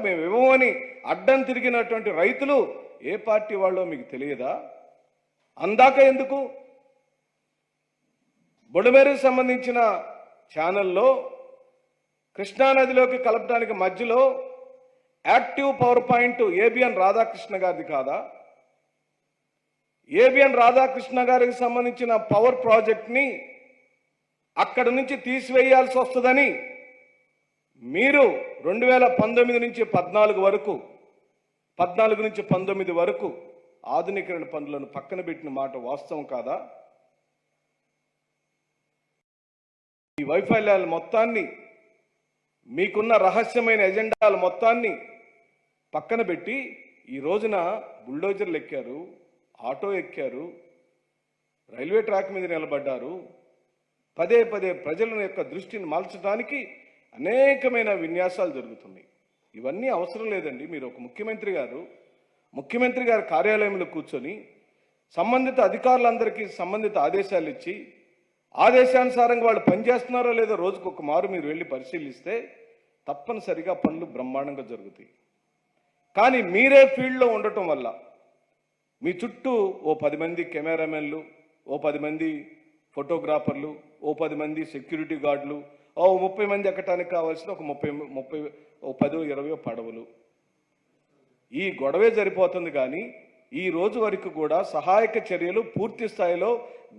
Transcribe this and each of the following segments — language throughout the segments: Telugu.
మేము ఇవ్వమని అడ్డం తిరిగినటువంటి రైతులు ఏ పార్టీ వాళ్ళో మీకు తెలియదా? అందాక ఎందుకు బుడమేరుకు సంబంధించిన ఛానల్లో కృష్ణానదిలోకి కలపడానికి మధ్యలో active power point ABN Radhakrishna గారిది కాదా? ఏబిఎన్ రాధాకృష్ణ గారికి సంబంధించిన పవర్ ప్రాజెక్ట్ని అక్కడి నుంచి తీసివేయాల్సి వస్తుందని మీరు 2019 నుంచి 14 వరకు 14 నుంచి 19 వరకు ఆధునీకరణ పనులను పక్కన పెట్టిన మాట వాస్తవం కాదా? ఈ వైఫల్యాల మొత్తాన్ని, మీకున్న రహస్యమైన ఎజెండాల మొత్తాన్ని పక్కన పెట్టి ఈ రోజున బుల్డోజర్లు ఎక్కారు, ఆటో ఎక్కారు, రైల్వే ట్రాక్ మీద నిలబడ్డారు. పదే పదే ప్రజల యొక్క దృష్టిని మలచడానికి అనేకమైన విన్యాసాలు జరుగుతున్నాయి. ఇవన్నీ అవసరం లేదండి. మీరు ఒక ముఖ్యమంత్రి గారి కార్యాలయంలో కూర్చొని సంబంధిత అధికారులందరికీ సంబంధిత ఆదేశాలు ఇచ్చి ఆదేశానుసారంగా వాళ్ళు పనిచేస్తున్నారో లేదో రోజుకు ఒక మారు మీరు వెళ్ళి పరిశీలిస్తే తప్పనిసరిగా పనులు బ్రహ్మాండంగా జరుగుతాయి. కానీ మీరే ఫీల్డ్లో ఉండటం వల్ల మీ చుట్టూ ఓ 10 మంది కెమెరామెన్లు, ఓ 10 మంది ఫోటోగ్రాఫర్లు, ఓ 10 మంది సెక్యూరిటీ గార్డులు, ఓ 30 మంది ఎక్కటానికి కావాల్సిన ఒక 10-20 పడవలు, ఈ గొడవే సరిపోతుంది. కానీ ఈ రోజు వరకు కూడా సహాయక చర్యలు పూర్తి స్థాయిలో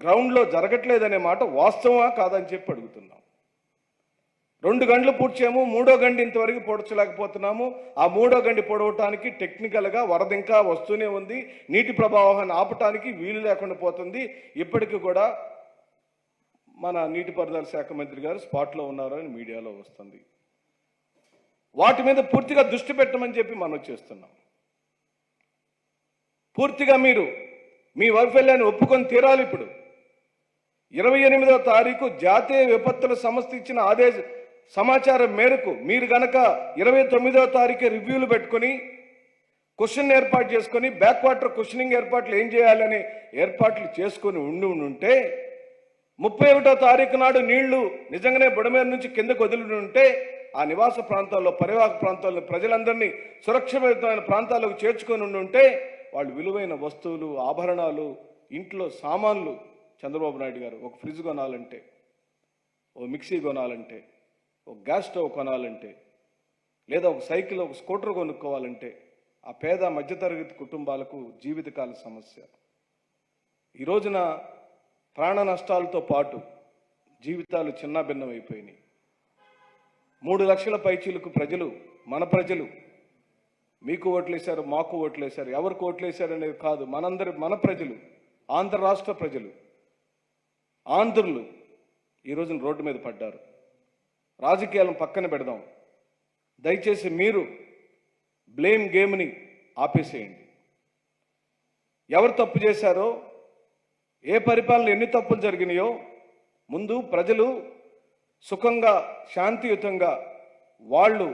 గ్రౌండ్లో జరగట్లేదనే మాట వాస్తవమా కాదని చెప్పి అడుగుతున్నాం. 2 గంటలు పూడ్చాము, 3వ గంట ఇంతవరకు పొడచలేకపోతున్నాము. ఆ 3వ గంట పొడవటానికి టెక్నికల్గా వరద ఇంకా వస్తూనే ఉంది. నీటి ప్రవాహాన్ని ఆపటానికి వీలు లేకుండా పోతుంది. ఇప్పటికీ కూడా మన నీటిపారుదల శాఖ మంత్రి గారు స్పాట్లో ఉన్నారు అని మీడియాలో వస్తుంది. వాటి మీద పూర్తిగా దృష్టి పెట్టమని చెప్పి మనం చేస్తున్నాం. పూర్తిగా మీరు మీ వైఫల్యాన్ని ఒప్పుకొని తీరాలి. ఇప్పుడు 28వ తారీఖు జాతీయ విపత్తుల సంస్థ ఇచ్చిన సమాచారం మేరకు మీరు గనక 29వ తారీఖు రివ్యూలు పెట్టుకొని క్వశ్చన్ ఏర్పాటు చేసుకొని బ్యాక్ వాటర్ క్వశ్చనింగ్ ఏర్పాట్లు ఏం చేయాలని ఏర్పాట్లు చేసుకొని ఉంటే 31వ తారీఖు నాడు నీళ్లు నిజంగానే బుడమేరు నుంచి కిందకు వదిలి ఉంటే ఆ నివాస ప్రాంతాల్లో, పరివాహక ప్రాంతాల్లో ప్రజలందరినీ సురక్షితమైన ప్రాంతాలకు చేర్చుకొని ఉంటే వాళ్ళు విలువైన వస్తువులు, ఆభరణాలు, ఇంట్లో సామాన్లు, చంద్రబాబు నాయుడు గారు ఒక ఫ్రిడ్జ్ కొనాలంటే, ఓ మిక్సీ కొనాలంటే, ఒక గ్యాస్ స్టవ్ కొనాలంటే, లేదా ఒక సైకిల్, ఒక స్కూటర్ కొనుక్కోవాలంటే ఆ పేద మధ్యతరగతి కుటుంబాలకు జీవితకాల సమస్య. ఈ రోజున ప్రాణ నష్టాలతో పాటు జీవితాలు చిన్నాభిన్నమైపోయినాయి. 3 లక్షల పైచీలకు ప్రజలు, మన ప్రజలు మీకు ఓట్లేశారు, మాకు ఓట్లేశారు, ఎవరికి ఓట్లేశారు అనేది కాదు, మన ప్రజలు, ఆంధ్ర రాష్ట్ర ప్రజలు, ఆంధ్రులు ఈ రోజున రోడ్డు మీద పడ్డారు. రాజకీయాలను పక్కన పెడదాం. దయచేసి మీరు బ్లేమ్ గేమ్ని ఆపేసేయండి. ఎవరు తప్పు చేశారో, ఏ పరిపాలన ఎన్ని తప్పులు జరిగినాయో ముందు ప్రజలు సుఖంగా, శాంతియుతంగా వాళ్ళు